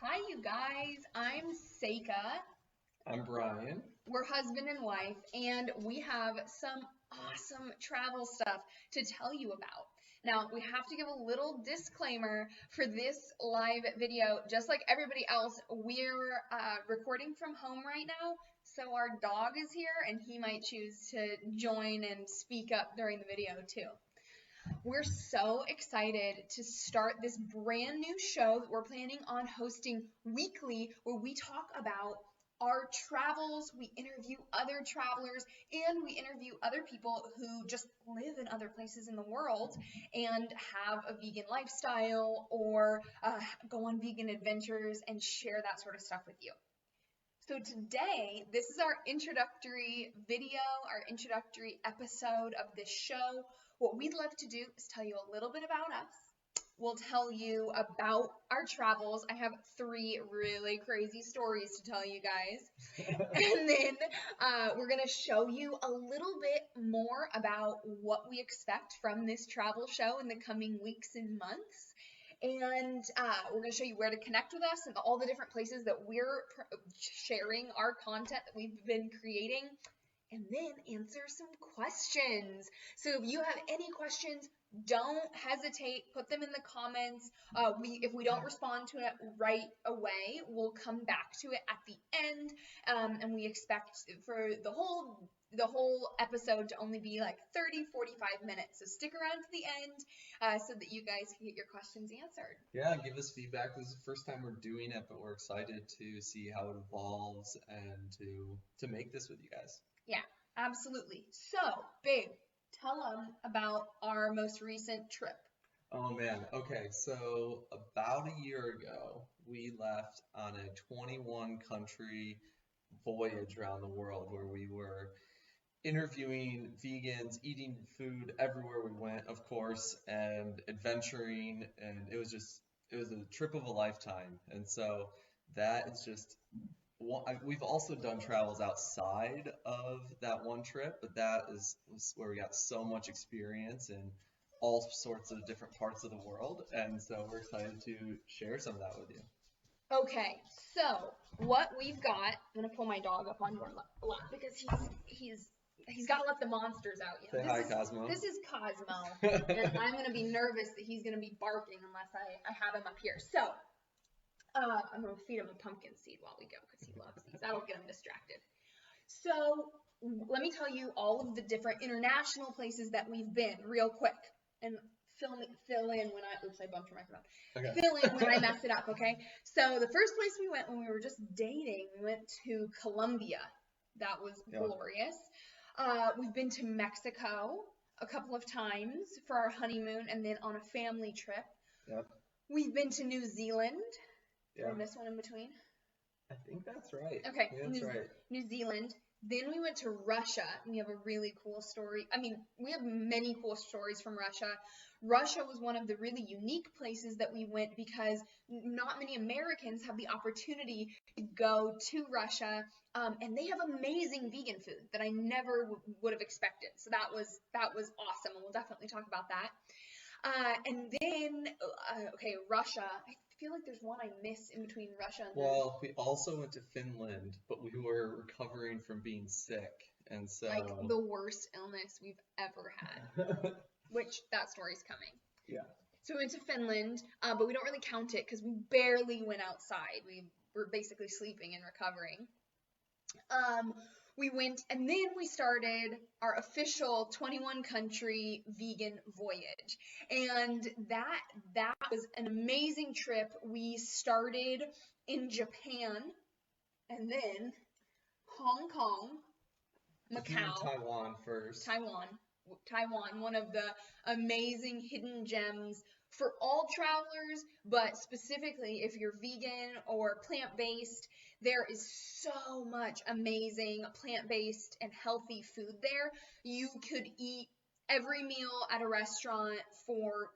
Hi, you guys. I'm Seyka. I'm Brian. We're husband and wife, and we have some awesome travel stuff to tell you about. Now, we have to give a little disclaimer for this live video. Just like everybody else, we're recording from home right now, so our dog is here, and he might choose to join and speak up during the video too. We're so excited to start this brand new show that we're planning on hosting weekly, where we talk about our travels, we interview other travelers, and we interview other people who just live in other places in the world and have a vegan lifestyle or go on vegan adventures and share that sort of stuff with you. So today, this is our introductory video, our introductory episode of this show. What we'd love to do is tell you a little bit about us. We'll tell you about our travels. I have 3 really crazy stories to tell you guys. And then we're going to show you a little bit more about what we expect from this travel show in the coming weeks and months. And we're going to show you where to connect with us and all the different places that we're sharing our content that we've been creating, and then answer some questions. So if you have any questions, don't hesitate, put them in the comments. If we don't respond to it right away, we'll come back to it at the end, and we expect for the whole episode to only be like 30-45 minutes. So stick around to the end so that you guys can get your questions answered. Yeah, give us feedback. This is the first time we're doing it, but we're excited to see how it evolves and to make this with you guys. Yeah, absolutely. So, babe, tell them about our most recent trip. Oh man, okay, so about a year ago, we left on a 21 country voyage around the world where we were interviewing vegans, eating food everywhere we went, of course, and adventuring, and it was a trip of a lifetime. And so that is just we've also done travels outside of that one trip, but was where we got so much experience in all sorts of different parts of the world, and so we're excited to share some of that with you. Okay, so what we've got, I'm gonna pull my dog up on your lap because he's got to let the monsters out. You know? Say hi, Cosmo. This is Cosmo, and I'm gonna be nervous that he's gonna be barking unless I have him up here. So I'm gonna feed him a pumpkin seed while we go because he loves these. That'll get him distracted. So let me tell you all of the different international places that we've been real quick, and fill in when I bumped your microphone. Okay. Fill in when I mess it up, okay? So the first place we went when we were just dating, we went to Colombia. That was glorious. We've been to Mexico a couple of times for our honeymoon and then on a family trip. Yep. We've been to New Zealand. Did I miss one in between? I think that's right. Okay, that's right. New Zealand. Then we went to Russia. We have a really cool story. I mean, we have many cool stories from Russia. Russia was one of the really unique places that we went because not many Americans have the opportunity to go to Russia, and they have amazing vegan food that I never would have expected. So that was awesome, and we'll definitely talk about that. And then, Russia. I feel like there's one I miss in between Russia and Well, we also went to Finland, but we were recovering from being sick, and so like the worst illness we've ever had. Which that story's coming. Yeah. So we went to Finland, but we don't really count it because we barely went outside. We were basically sleeping and recovering. We went, and then we started our official 21 country vegan voyage. And that was an amazing trip. We started in Japan, and then Hong Kong, Macau. Taiwan first. Taiwan, one of the amazing hidden gems for all travelers, but specifically if you're vegan or plant-based, there is so much amazing plant-based and healthy food there. You could eat every meal at a restaurant for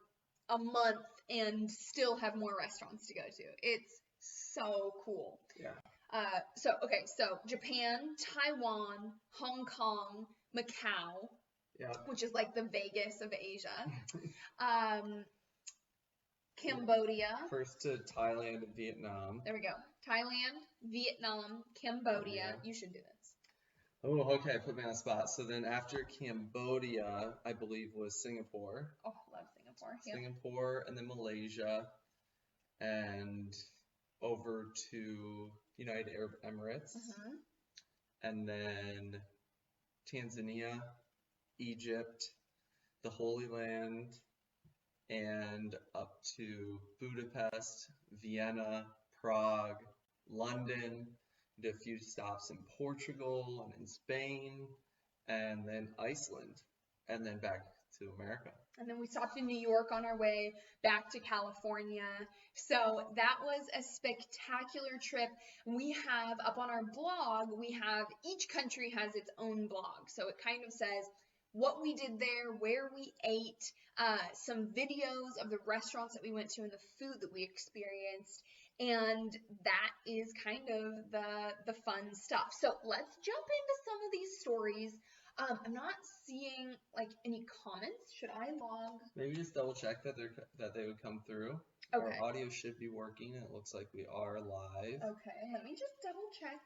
a month and still have more restaurants to go to. It's so cool. Yeah. So Japan, Taiwan, Hong Kong, Macau, yeah, which is like the Vegas of Asia. Cambodia. First to Thailand and Vietnam. There we go. Thailand, Vietnam, Cambodia. You should do this. Oh, okay. Put me on the spot. So then after Cambodia, I believe was Singapore. Oh, love Singapore. Yep. Singapore, and then Malaysia, and over to United Arab Emirates, and then Tanzania, Egypt, the Holy Land, and up to Budapest, Vienna, Prague, London. Did a few stops in Portugal and in Spain, and then Iceland, and then back to America. And then we stopped in New York on our way back to California. So that was a spectacular trip. We have up on our blog, each country has its own blog. So it kind of says what we did there, where we ate, some videos of the restaurants that we went to and the food that we experienced. And that is kind of the fun stuff. So let's jump into some of these stories. I'm not seeing like any comments. Should I log? Maybe just double check that they would come through. Okay. Our audio should be working. It looks like we are live. Okay, let me just double check.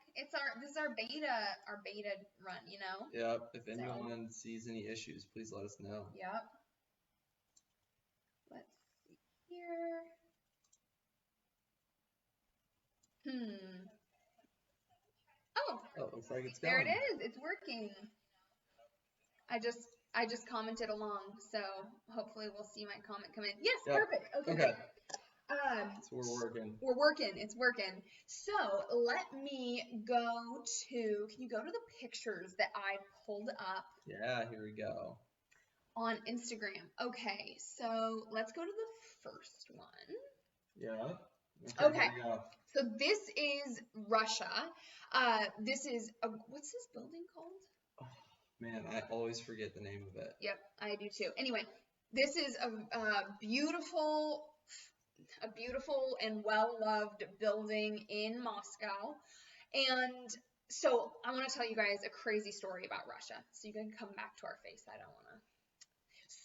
This is our beta run, Yep. If anyone sees any issues, please let us know. Yep. Let's see here. Oh, it looks like it's going. there it is. It's working. I just commented along, so hopefully we'll see my comment come in. Yes, yep. Perfect. Okay. So we're working. We're working. It's working. So let me go to. Can you go to the pictures that I pulled up? Yeah, here we go. On Instagram. Okay, so let's go to the first one. Yeah. Okay. So this is Russia. This is what's this building called? Oh, man, I always forget the name of it. Yep, I do too. Anyway, this is a beautiful and well-loved building in Moscow. And so I want to tell you guys a crazy story about Russia. So you can come back to our face. I don't want to.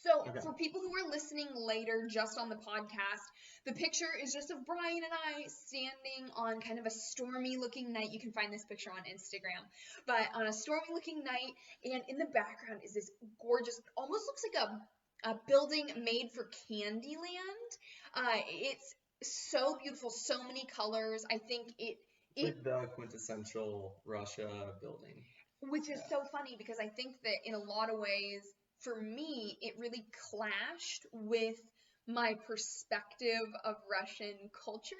So for people who are listening later just on the podcast, the picture is just of Brian and I standing on kind of a stormy looking night. You can find this picture on Instagram, but on a stormy looking night, and in the background is this gorgeous, almost looks like a building made for Candyland. It's so beautiful, so many colors. I think like the quintessential Russia building. Which is so funny because I think that in a lot of ways, for me, it really clashed with my perspective of Russian culture.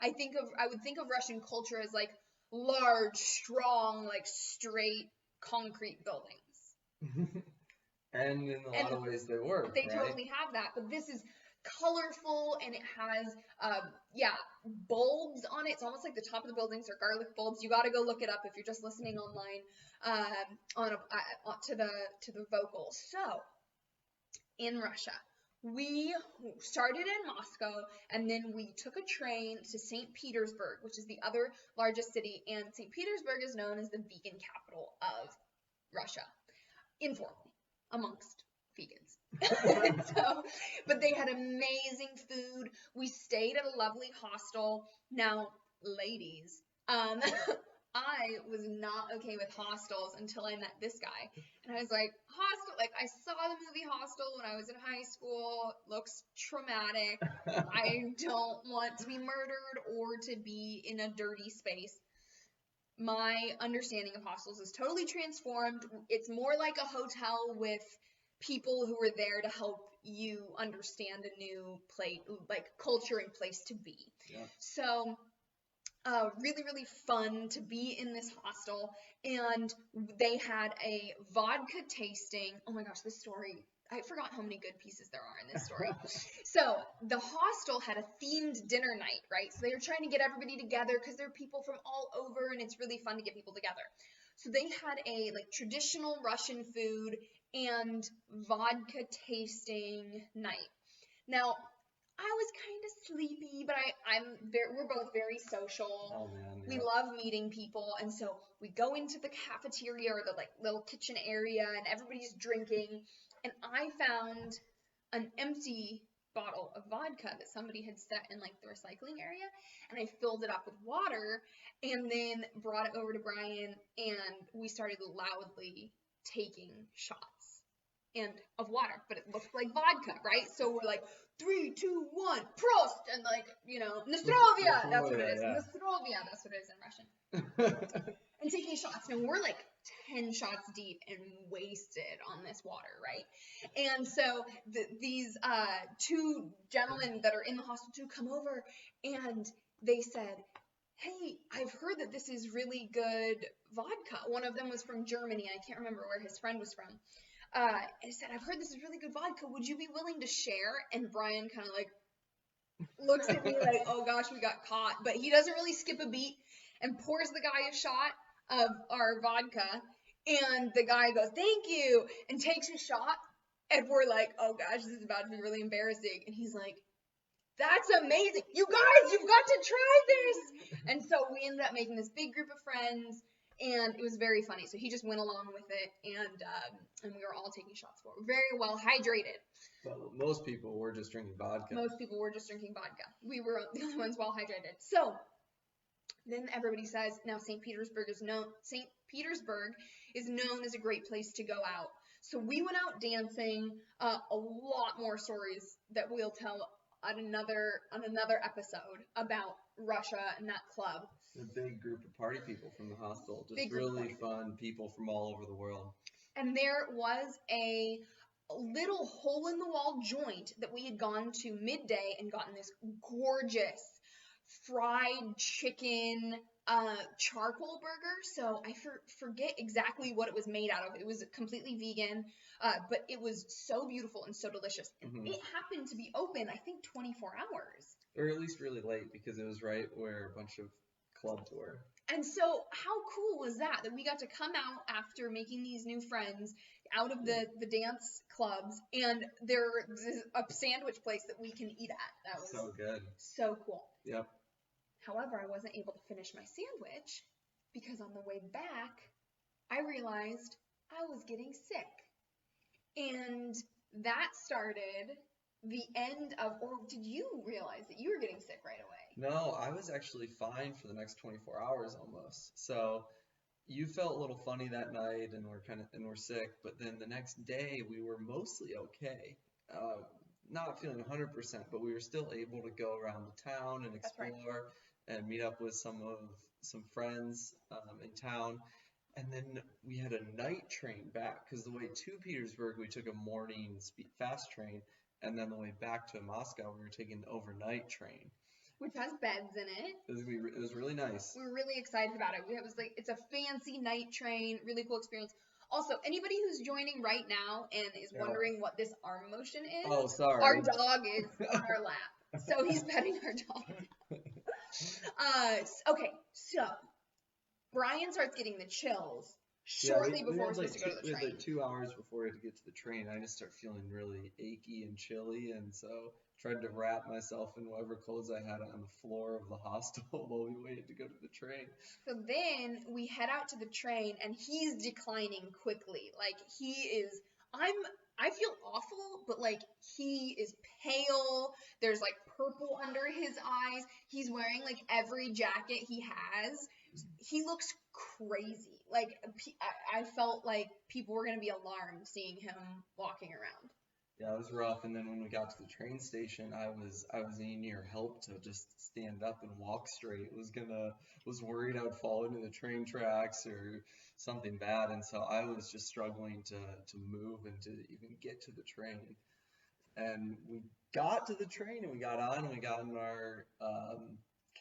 I would think of Russian culture as like large, strong, like straight concrete buildings. And in a lot of ways they were. They totally have that, but this is colorful and it has bulbs on it. It's almost like the top of the buildings are garlic bulbs. You got to go look it up if you're just listening online to the vocals. So in Russia, we started in Moscow and then we took a train to St. Petersburg, which is the other largest city, and St. Petersburg is known as the vegan capital of Russia, informally, amongst vegans. But they had amazing food. We stayed at a lovely hostel. Now, ladies, I was not okay with hostels until I met this guy. And I was like, hostel, like I saw the movie Hostel when I was in high school. Looks traumatic. I don't want to be murdered or to be in a dirty space. My understanding of hostels is totally transformed. It's more like a hotel with people who are there to help you understand a new place, like culture and place to be. Yeah. So really, really fun to be in this hostel. And they had a vodka tasting. Oh my gosh, this story, I forgot how many good pieces there are in this story. So the hostel had a themed dinner night, right? So they were trying to get everybody together because there are people from all over and it's really fun to get people together. So they had a like traditional Russian food and vodka tasting night. Now, I was kind of sleepy, but we're both very social. Oh man, yeah. We love meeting people, and so we go into the cafeteria or the like little kitchen area, and everybody's drinking. And I found an empty bottle of vodka that somebody had set in like the recycling area, and I filled it up with water and then brought it over to Brian, and we started loudly taking shots and of water, but it looked like vodka, right? So we're like 3, 2, 1, Prost, and like, Nostrovia, that's what it is. Yeah. Nostrovia, that's what it is in Russian. And taking shots, and we're like 10 shots deep and wasted on this water, right? And so these 2 gentlemen that are in the hostel too come over, and they said, hey, I've heard that this is really good vodka. One of them was from Germany. I can't remember where his friend was from. And he said, I've heard this is really good vodka. Would you be willing to share? And Brian kind of like looks at me like, oh gosh, we got caught. But he doesn't really skip a beat and pours the guy a shot of our vodka, and the guy goes, thank you, and takes a shot, and we're like, oh gosh, this is about to be really embarrassing. And he's like, that's amazing, you guys, you've got to try this. And so we ended up making this big group of friends, and it was very funny. So he just went along with it, and we were all taking shots for it. Very well hydrated. Well, most people were just drinking vodka. We were the only ones well hydrated. So then everybody says now St. Petersburg is known as a great place to go out. So we went out dancing. A lot more stories that we'll tell on another episode about Russia and that club. A big group of party people from the hostel. Just really fun people from all over the world. And there was a little hole-in-the-wall joint that we had gone to midday and gotten this gorgeous fried chicken charcoal burger. So I forget exactly what it was made out of. It was completely vegan, but it was so beautiful and so delicious. Mm-hmm. It happened to be open, I think, 24 hours. Or at least really late, because it was right where a bunch of clubs were. And so how cool was that we got to come out after making these new friends out of the dance clubs, and there's a sandwich place that we can eat at. That was so good. So cool. Yep. However, I wasn't able to finish my sandwich because on the way back, I realized I was getting sick. And that started the end of, or did you realize that you were getting sick right away? No, I was actually fine for the next 24 hours almost. So you felt a little funny that night, and we're sick, but then the next day we were mostly okay. Not feeling 100%, but we were still able to go around the town and explore and meet up with some friends in town. And then we had a night train back, because the way to Petersburg, we took a morning fast train, and then the way back to Moscow, we were taking the overnight train. Which has beds in it. It was really nice. We were really excited about it. It was like, it's a fancy night train, really cool experience. Also, anybody who's joining right now and is wondering what this arm motion is, oh, sorry. Our dog is on our lap. So he's petting our dog. Okay, so Brian starts getting the chills shortly before we're supposed to go to the train. We had like 2 hours before we had to get to the train. I just started feeling really achy and chilly, and so tried to wrap myself in whatever clothes I had on the floor of the hostel while we waited to go to the train. So then we head out to the train, and he's declining quickly. Like, he is, I feel awful, but like, he is pale. There's like purple under his eyes. He's wearing like every jacket he has. He looks crazy. Like, I felt like people were going to be alarmed seeing him walking around. Yeah, it was rough. And then when we got to the train station, I was needing your help to just stand up and walk straight. Was worried I would fall into the train tracks or something bad, and so I was just struggling to move and to even get to the train. And we got to the train, and we got on, and we got in our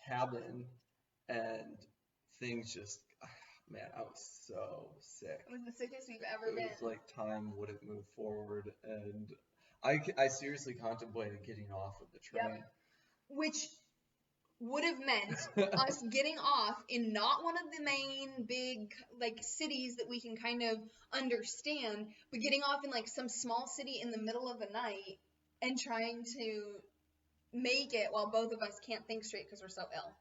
cabin, and things just, man, I was so sick. It was the sickest we've ever been. It was like time wouldn't move forward, and I seriously contemplated getting off of the train. Yep. Which would have meant us getting off in not one of the main big like cities that we can kind of understand, but getting off in like some small city in the middle of the night and trying to make it while both of us can't think straight because we're so ill.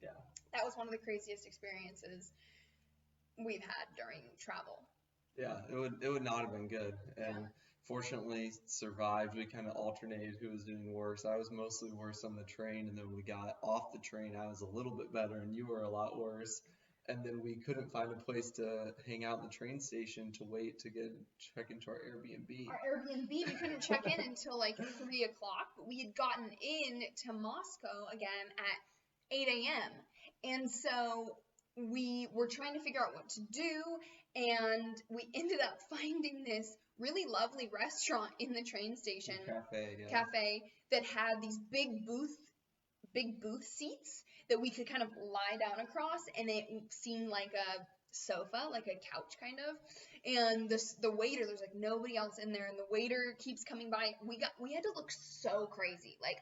Yeah. That was one of the craziest experiences we've had during travel. Yeah, it would not have been good. And fortunately survived. We kind of alternated who was doing worse. I was mostly worse on the train, and then we got off the train. I was a little bit better, and you were a lot worse. And then we couldn't find a place to hang out in the train station to wait to check into our Airbnb. Our Airbnb, we couldn't check in until like 3 o'clock, but we had gotten in to Moscow again at 8 a.m. And so we were trying to figure out what to do, and we ended up finding this really lovely restaurant in the train station, cafe that had these big booth seats that we could kind of lie down across, and it seemed like a sofa, like a couch kind of. And the waiter, there's like nobody else in there, and the waiter keeps coming by. We had to look so crazy. Like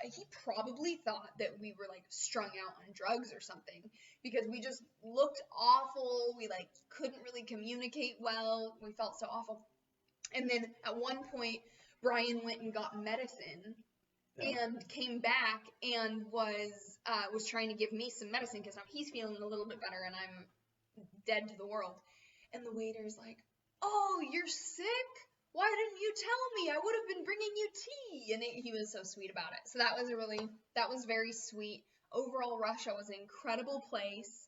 he probably thought that we were like strung out on drugs or something, because we just looked awful. We like couldn't really communicate well. We felt so awful. And then at one point, Brian went and got medicine. Yeah. And came back and was trying to give me some medicine, because now he's feeling a little bit better and I'm dead to the world. And the waiter's like, "Oh, you're sick? Why didn't you tell me? I would have been bringing you tea." And he was so sweet about it. So that was very sweet. Overall, Russia was an incredible place.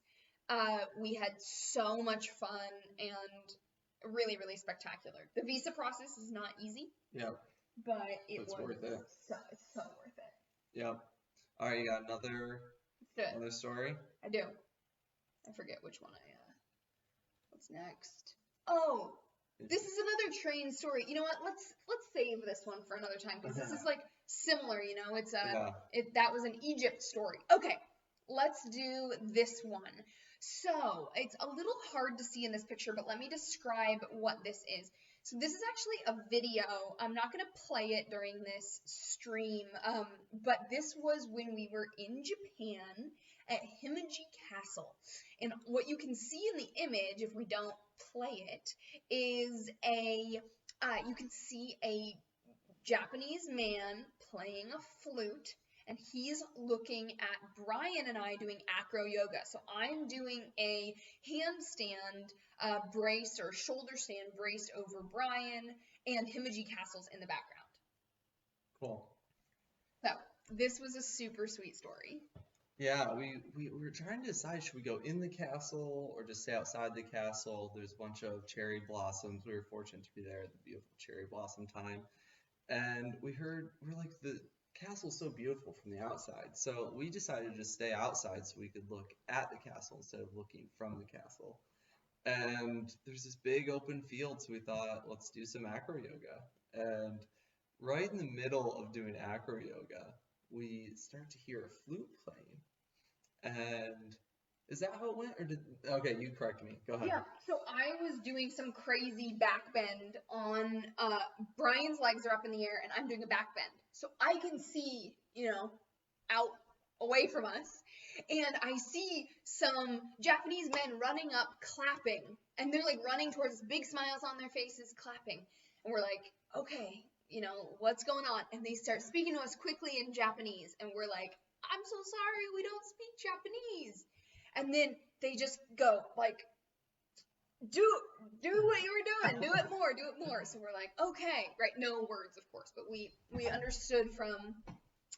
We had so much fun and really, really spectacular. The visa process is not easy. Yeah. But it's worth it. So worth it. Yep. All right, you got another story? I do. I forget which one what's next? Oh, this is another train story. You know what? Let's save this one for another time, because this is like similar, you know. It's that was an Egypt story. Okay, let's do this one. So it's a little hard to see in this picture, but let me describe what this is. So this is actually a video. I'm not going to play it during this stream, but this was when we were in Japan at Himeji Castle. And what you can see in the image, if we don't play it, is you can see a Japanese man playing a flute, and he's looking at Brian and I doing acro yoga. So I'm doing a handstand brace or shoulder stand braced over Brian, and Himeji Castle's in the background. Cool. So this was a super sweet story. Yeah, we were trying to decide, should we go in the castle or just stay outside the castle? There's a bunch of cherry blossoms. We were fortunate to be there at the beautiful cherry blossom time. And we're like, the castle's so beautiful from the outside. So we decided to just stay outside so we could look at the castle instead of looking from the castle. And there's this big open field, so we thought, let's do some acro yoga. And right in the middle of doing acro yoga, we start to hear a flute playing. And is that how it went? Okay, you correct me. Go ahead. Yeah, so I was doing some crazy back bend on, Brian's legs are up in the air and I'm doing a back bend. So I can see, out away from us. And I see some Japanese men running up, clapping. And they're like running towards us, big smiles on their faces, clapping. And we're like, okay, what's going on? And they start speaking to us quickly in Japanese. And we're like, I'm so sorry, we don't speak Japanese. And then they just go like, do what you were doing, do it more. So we're like, okay, right, no words, of course, but we understood from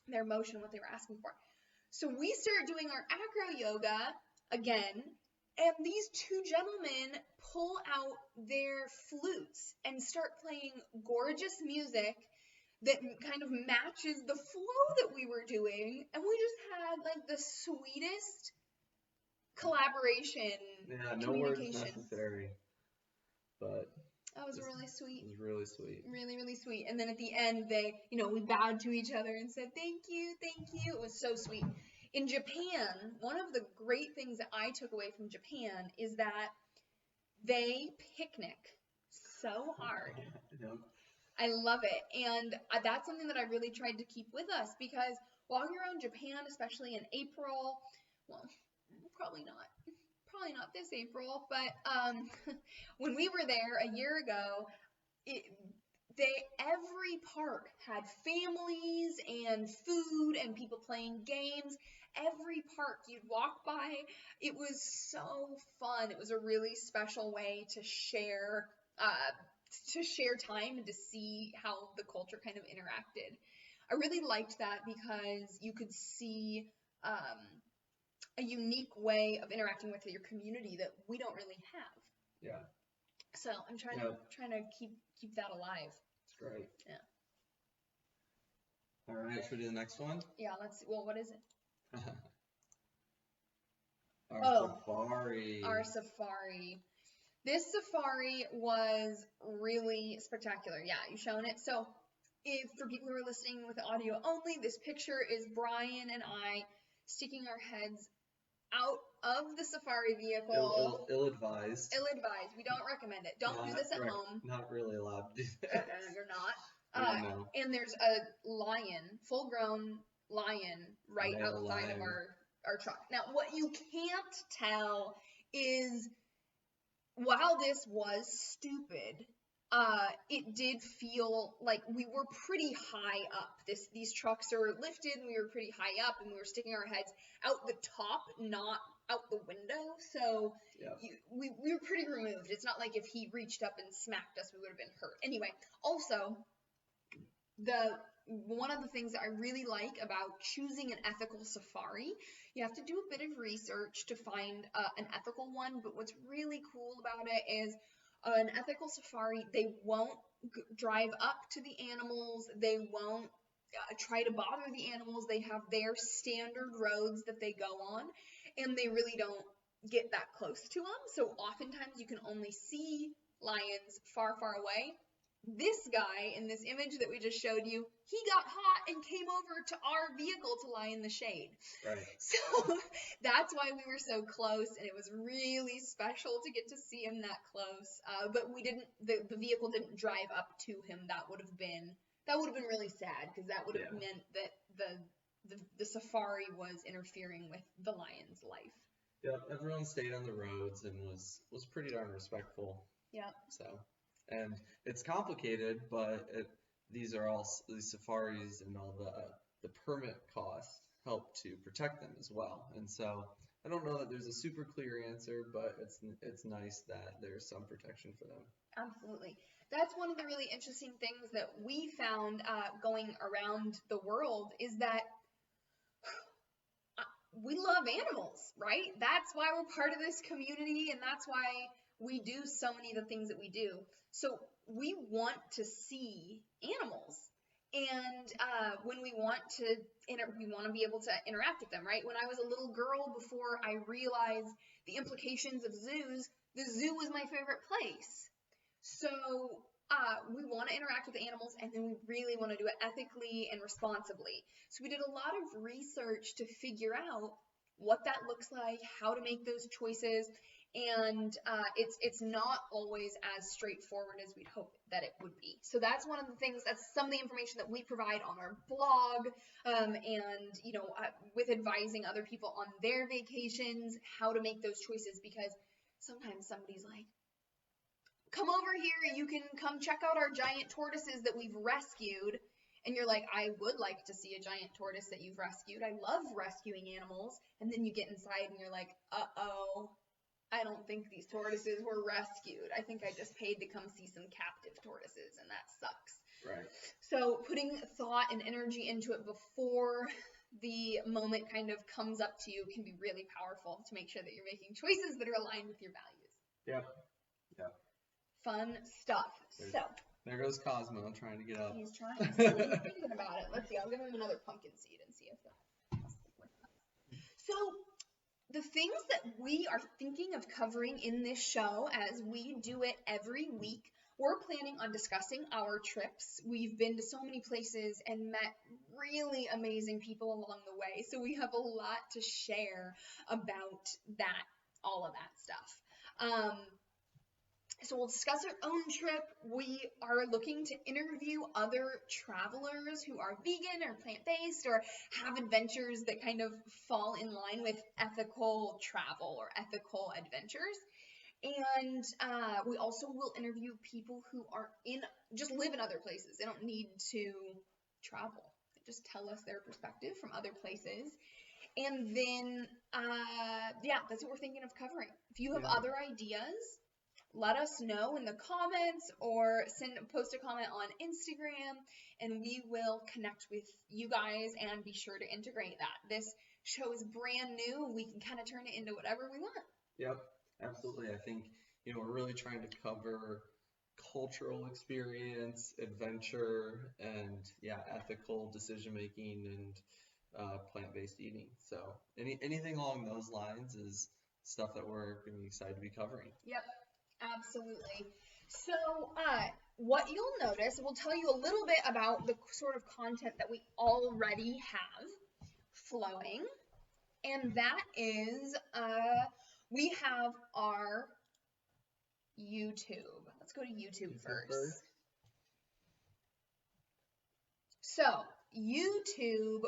their motion what they were asking for. So we start doing our acro yoga again, and these two gentlemen pull out their flutes and start playing gorgeous music that kind of matches the flow that we were doing, and we just had like the sweetest collaboration. Yeah, no words necessary, but that was really sweet. It was really sweet. Really, really sweet. And then at the end, we bowed to each other and said, thank you. It was so sweet. In Japan, one of the great things that I took away from Japan is that they picnic so hard. Yep. I love it. And that's something that I really tried to keep with us, because walking around Japan, especially in April, well, probably not this April, but when we were there a year ago, every park had families and food and people playing games. Every park you'd walk by, it was so fun. It was a really special way to share to share time and to see how the culture kind of interacted. I really liked that because you could see a unique way of interacting with your community that we don't really have. Yeah. So I'm trying to keep that alive. It's great. Yeah. All right, should we do the next one? Yeah, let's see. Well, what is it? Safari. Our safari. This safari was really spectacular. Yeah, you've shown it. So if for people who are listening with audio only, this picture is Brian and I sticking our heads out of the safari vehicle. Ill-advised. Ill-advised. We don't recommend it. Don't do this at home. Not really allowed to do that. You're not. No. And there's a lion, full-grown lion, right outside of our truck. Now, what you can't tell is, while this was stupid, it did feel like we were pretty high up. These trucks are lifted, and we were pretty high up, and we were sticking our heads out the top, not out the window. So we were pretty removed. It's not like if he reached up and smacked us, we would have been hurt. Anyway, also, one of the things that I really like about choosing an ethical safari, you have to do a bit of research to find an ethical one, but what's really cool about it is an ethical safari, they won't drive up to the animals, they won't try to bother the animals, they have their standard roads that they go on, and they really don't get that close to them, so oftentimes you can only see lions far, far away. This guy in this image that we just showed you, he got hot and came over to our vehicle to lie in the shade. Right. So that's why we were so close, and it was really special to get to see him that close. But we didn't. The vehicle didn't drive up to him. That would have been really sad, because that would have meant that the safari was interfering with the lion's life. Yeah, everyone stayed on the roads and was pretty darn respectful. Yeah. So. And it's complicated, but these safaris and all the permit costs help to protect them as well. And so I don't know that there's a super clear answer, but it's nice that there's some protection for them. Absolutely. That's one of the really interesting things that we found going around the world, is that we love animals, right? That's why we're part of this community, and that's why we do so many of the things that we do. So we want to see animals, and when we want to be able to interact with them, right? When I was a little girl, before I realized the implications of zoos, the zoo was my favorite place. So we want to interact with animals, and then we really want to do it ethically and responsibly. So we did a lot of research to figure out what that looks like, how to make those choices. And it's not always as straightforward as we'd hope that it would be. So that's one of the things, that's some of the information that we provide on our blog, and with advising other people on their vacations, how to make those choices, because sometimes somebody's like, come over here, you can come check out our giant tortoises that we've rescued. And you're like, I would like to see a giant tortoise that you've rescued. I love rescuing animals. And then you get inside and you're like, uh-oh, I don't think these tortoises were rescued. I think I just paid to come see some captive tortoises, and that sucks. Right. So putting thought and energy into it before the moment kind of comes up to you can be really powerful to make sure that you're making choices that are aligned with your values. Yep. Fun stuff. There goes Cosmo trying to get up. He's trying. He's thinking about it. Let's see. I'll give him another pumpkin seed and see if that. So the things that we are thinking of covering in this show, as we do it every week, we're planning on discussing our trips. We've been to so many places and met really amazing people along the way. So we have a lot to share about that, all of that stuff. So we'll discuss our own trip. We are looking to interview other travelers who are vegan or plant-based or have adventures that kind of fall in line with ethical travel or ethical adventures. And we also will interview people who just live in other places. They don't need to travel. They just tell us their perspective from other places. And then, that's what we're thinking of covering. If you have other ideas let us know in the comments or post a comment on Instagram, and we will connect with you guys and be sure to integrate that. This show is brand new. We can kind of turn it into whatever we want. Yep, absolutely. I think, we're really trying to cover cultural experience, adventure, and ethical decision making and plant-based eating. So anything along those lines is stuff that we're going to be excited to be covering. Yep, absolutely. So, what you'll notice, we'll tell you a little bit about the sort of content that we already have flowing, and that is, we have our YouTube. Let's go to YouTube first. So, YouTube,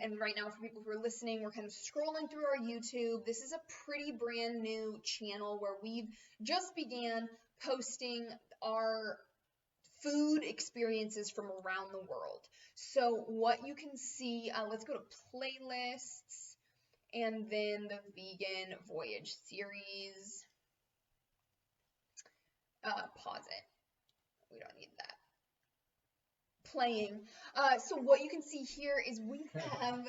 and right now for people who are listening, we're kind of scrolling through our YouTube. This is a pretty brand new channel where we've just began posting our food experiences from around the world. So what you can see, let's go to playlists and then the vegan voyage series. Pause it. We don't need that. Playing. So what you can see here is we have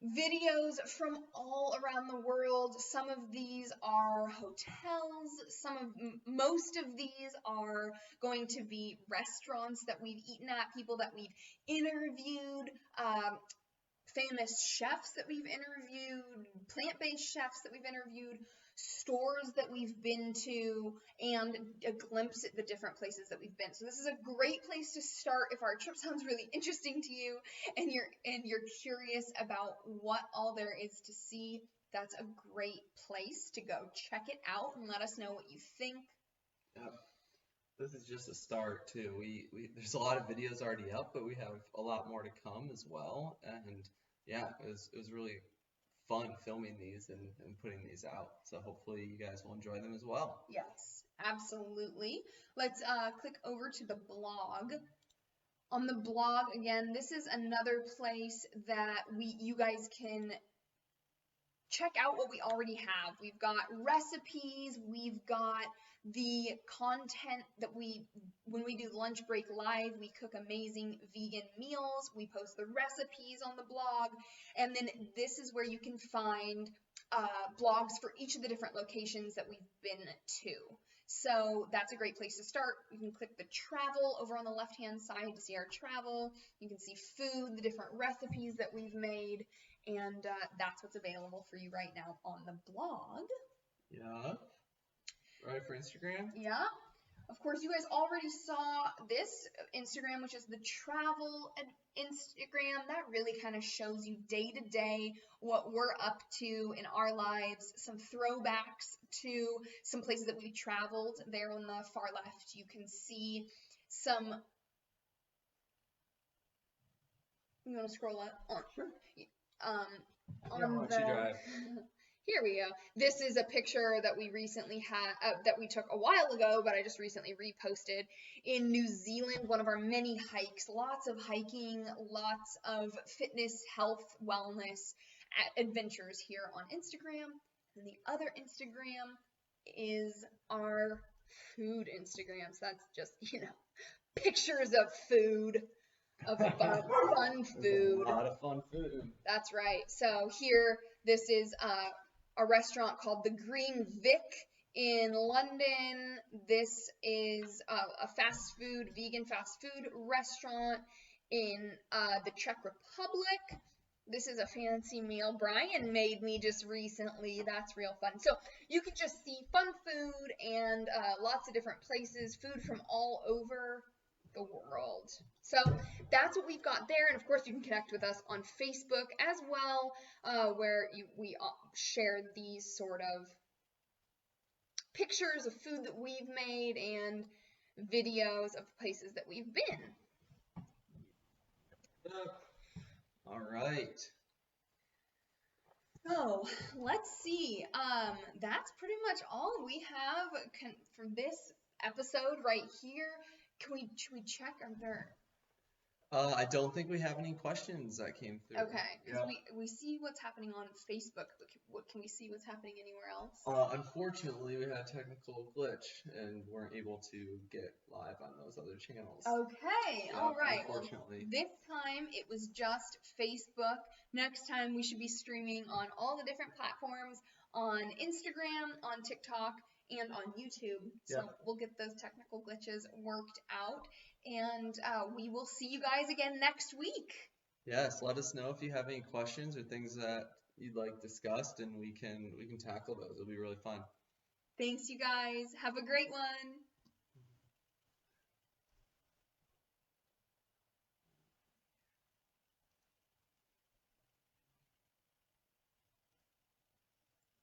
videos from all around the world. Some of these are hotels. Most of these are going to be restaurants that we've eaten at, people that we've interviewed, famous chefs that we've interviewed, plant-based chefs that we've interviewed, stores that we've been to, and a glimpse at the different places that we've been. So this is a great place to start if our trip sounds really interesting to you and you're curious about what all there is to see. That's a great place to go. Check it out and let us know what you think. Yep. This is just a start too. There's a lot of videos already up, but we have a lot more to come as well. And yeah, it was really fun filming these and putting these out. So hopefully you guys will enjoy them as well. Yes, absolutely. Let's click over to the blog. On the blog, again, this is another place that you guys can check out what we already have. We've got recipes, we've got the content that when we do lunch break live, we cook amazing vegan meals, we post the recipes on the blog, and then this is where you can find blogs for each of the different locations that we've been to. So that's a great place to start. You can click the travel over on the left-hand side to see our travel. You can see food, the different recipes that we've made, and that's what's available for you right now on the blog. Yeah. Right for Instagram? Yeah. Of course, you guys already saw this Instagram, which is the travel Instagram. That really kind of shows you day to day what we're up to in our lives, some throwbacks to some places that we've traveled. There on the far left, you can see some. You want to scroll up? Sure. On the. Here we go. This is a picture that we recently had, that we took a while ago, but I just recently reposted in New Zealand, one of our many hikes. Lots of hiking, lots of fitness, health, wellness adventures here on Instagram. And the other Instagram is our food Instagram. So that's just, pictures of food, of fun food. A lot of fun food. That's right. So here, this is a restaurant called the Green Vic in London. This is a vegan fast food restaurant in the Czech Republic. This is a fancy meal Brian made me just recently. That's real fun. So you can just see fun food and lots of different places, food from all over the world. So that's what we've got there, and of course you can connect with us on Facebook as well, where we share these sort of pictures of food that we've made and videos of places that we've been. All right. So let's see. That's pretty much all we have for this episode right here. Should we check? Are there? I don't think we have any questions that came through. Okay, because Yeah. we see what's happening on Facebook, but can we see what's happening anywhere else? Unfortunately, we had a technical glitch and weren't able to get live on those other channels. Okay, Yeah, all right. unfortunately. Well, this time it was just Facebook. Next time we should be streaming on all the different platforms, on Instagram, on TikTok, and on YouTube. So Yeah. we'll get those technical glitches worked out, and we will see you guys again next week. Yes, let us know if you have any questions or things that you'd like discussed, and we can tackle those. It'll be really fun. Thanks, you guys. Have a great one.